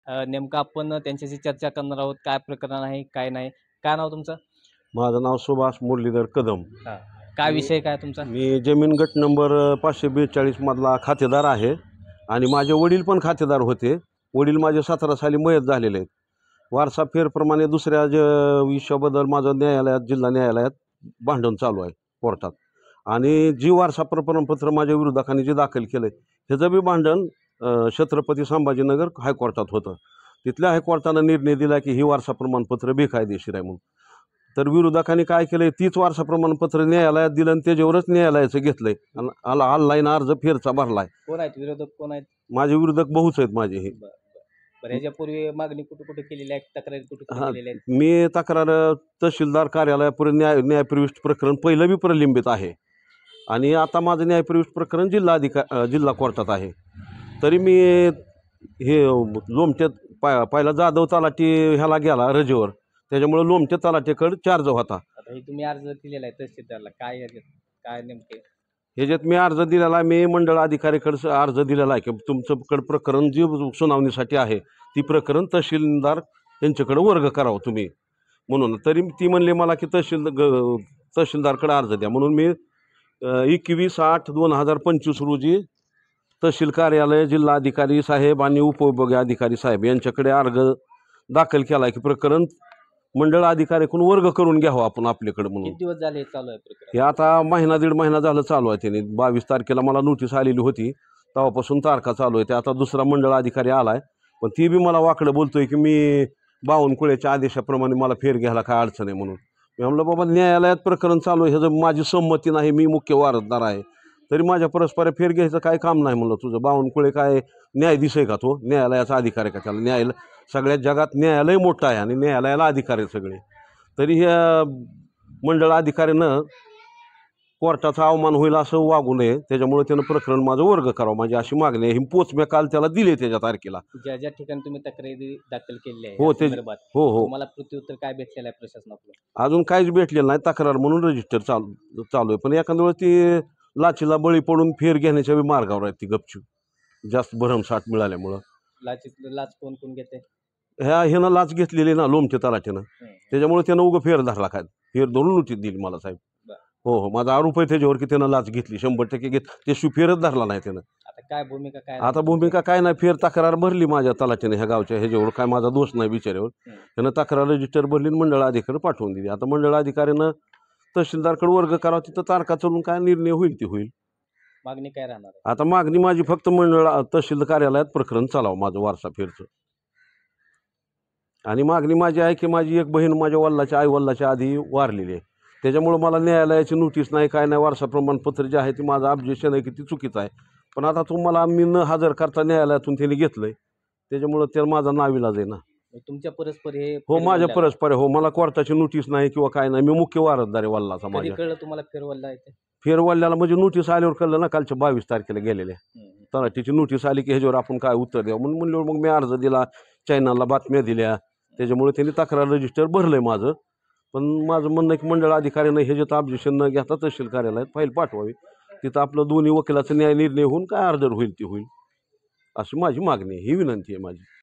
नेमकं आपण त्यांच्याशी चर्चा करणार आहोत. काय प्रकरण आहे, काय नाही. काय नाव तुमचं? माझं नाव सुभाष मुरलीधर कदम. हां. काय विषय काय तुमचा? मी जमीन गट नंबर 542 मधला खातेदार आहे आणि माझे वडील पण खातेदार होते. वडील माझे 17 साली मयत झालेले आहेत. वारसा फेरप्रमाणे दुसऱ्या विषयाबद्दल माझं न्यायालयात, जिल्हा न्यायालयात भांडण चालू आहे कोर्टात. आणि जी वारसा प्रमाणपत्र माझ्या विरोधकांनी जे दाखल केलं ह्याचं बी भांडण छत्रपती संभाजीनगर हायकोर्टात होतं. तिथल्या हायकोर्टानं निर्णय दिला की ही वारसा प्रमाणपत्र बेकायदेशीर आहे म्हणून. तर विरोधकांनी काय केलंय, तीच वारसा प्रमाणपत्र न्यायालयात दिलं आणि त्याच्यावरच न्यायालयाचं घेतलंय. ऑनलाईन अर्ज फेरचा भरलाय. कोण आहेत विरोधक, कोण आहेत? माझे विरोधक बहुच आहेत माझे हे. बरं, ह्याच्यापूर्वी मागणी कुठे कुठे केलेली आहे, तक्रारी कुठे कुठे हा, केलेल्या आहेत? मी तक्रार तहसीलदार कार्यालयापर्यंत न्यायप्रविष्ट प्रकरण पहिलं बी प्रलंबित आहे आणि आता माझं न्यायप्रविष्ट प्रकरण जिल्हा कोर्टात आहे. तरी मी हे लोमट्यात पहिला जाधव तलाठी ह्याला गेला रजेवर, त्याच्यामुळे लोमट्या तलाठीकडे चार्ज होता. आता हे तुम्ही अर्ज दिलेला आहे तहसीलदारला, काय ह्याच्यात काय नेमके? ह्याच्यात मी अर्ज दिलेला आहे, मी मंडळ अधिकाऱ्याकडे अर्ज दिलेला आहे की तुमच्याकडे प्रकरण जे सुनावणीसाठी आहे ती प्रकरण तहसीलदार यांच्याकडे वर्ग करावं तुम्ही म्हणून. तरी ती म्हणले मला की तहसीलदारकडे अर्ज द्या. म्हणून मी 21/8/2025 रोजी तहसील कार्यालय, जिल्हा अधिकारी साहेब आणि उपविभागीय अधिकारी साहेब यांच्याकडे अर्ज दाखल केला आहे की प्रकरण मंडळ अधिकाऱ्याकडून वर्ग करून घ्यावं आपण आपल्याकडे म्हणून. किती दिवस झाले चालू आहे प्रकरण? हे आता महिना दीड महिना झालं चालू आहे. त्यांनी 22 तारखेला मला नोटीस आलेली होती, तेव्हापासून तारखा चालू आहे. ते आता दुसरा मंडळ अधिकारी आलाय, पण ती बी मला वाकडं बोलतोय की मी बावनकुळेच्या आदेशाप्रमाणे मला फेर घ्यायला काय अडचण आहे म्हणून. मी म्हणलं बाबा न्यायालयात प्रकरण चालू आहे, ह्याचं माझी संमती नाही, मी मुख्य वारसदार आहे, तरी माझ्या परस्पर फेर घ्यायचं काय काम नाही म्हणलं. तुझं बावनकुळे काय न्यायाधीश आहे का? तो न्यायालयाचा अधिकारी का? त्याला न्यायालय सगळ्यात जगात न्यायालय मोठं आहे आणि न्यायालयाला अधिकारी आहे सगळे. तरी ह्या मंडळ अधिकाऱ्यानं कोर्टाचा अवमान होईल असं वागू नये, त्याच्यामुळे त्यानं प्रकरण माझं वर्ग करावं, माझी अशी मागणी आहे. ही पोच मी काल त्याला दिली त्याच्या तारखेला. ज्या ज्या ठिकाणी तुम्ही तक्रारी दाखल केली आहे हो, या संदर्भात, हो. तुम्हाला प्रत्युत्तर काय भेटलेलं आहे प्रशासनाकडून? अजून काहीच भेटलेलं नाही. तक्रार म्हणून रजिस्टर चालू आहे, पण एखाद्या वेळेस ती लाचीला बळी पडून फेर घेण्याच्या बी मार्गावर आहेत ती गपचूप, जास्त भरमसाठ मिळाल्यामुळं. लाच कोण कोण घेते? ह्यानं लाच घेतलेली ना लोमच्या तलाठीनं, त्याच्यामुळे त्यानं उगं फेर धरला. काय फेर धरून नोटीस दिली मला साहेब. हो, माझा आरोप आहे त्याच्यावर की त्यानं लाच घेतली, 100% घेत. ते फेरच धरला नाही त्यानं. आता काय भूमिका काय? आता भूमिका काय नाही, फेर तक्रार भरली माझ्या तलाठीने ह्या गावच्या ह्याच्यावर, काय माझा दोष नाही बिचाऱ्यावर. त्यानं तक्रार रजिस्टर भरली आणि मंडळ अधिकारी पाठवून दिली. आता मंडळ अधिकाऱ्यानं तहसीलदारकडे वर्ग करावा, तिथं तारखा चालून काय निर्णय होईल ती होईल. मागणी काय राहणार? आता मागणी माझी फक्त मंडळ तहसील कार्यालयात प्रकरण चालावं माझं वारसा फेरचं. आणि मागणी माझी आहे की माझी एक बहीण माझ्या वडिलाच्या आई वडिलाच्या आधी वारलेली आहे, त्याच्यामुळे मला न्यायालयाची नोटीस नाही, काय नाही. वारसा प्रमाणपत्र जे आहे ते माझं ऑब्जेक्शन आहे की ती चुकीचं आहे, पण आता तुम्हाला मी न हजर करता न्यायालयातून त्यांनी घेतलंय, त्याच्यामुळे त्याला माझा नाविलाज आहे ना. तुमच्या परस्पर हे? हो, माझ्या परस्पर हो. मला कोर्टाची नोटीस नाही किंवा काय नाही, मी मुख्य वारसदार आहे वडिलाचा. माझ्या कळलं तुम्हाला फेरवल्ला आहे? फेरवल्ल्याला म्हणजे नोटीस आल्यावर कळलं ना, कालच्या 22 तारखेला गेलेल्या तलाठीची नोटीस आली की ह्याच्यावर आपण काय उत्तर द्यावं म्हणून म्हणल्यावर मग मी अर्ज दिला, चॅनलला बातम्या दिल्या, त्याच्यामुळे त्यांनी तक्रार रजिस्टर भरलंय माझं. पण माझं म्हणणं की मंडळ अधिकाऱ्यानं ह्याच्यात ऑब्जेक्शन न घेता तहसील कार्यालयात फाईल पाठवावी, तिथं आपलं दोन्ही वकिलाचं न्याय निर्णय होऊन काय अर्जर होईल ती होईल, अशी माझी मागणी आहे, ही विनंती आहे माझी.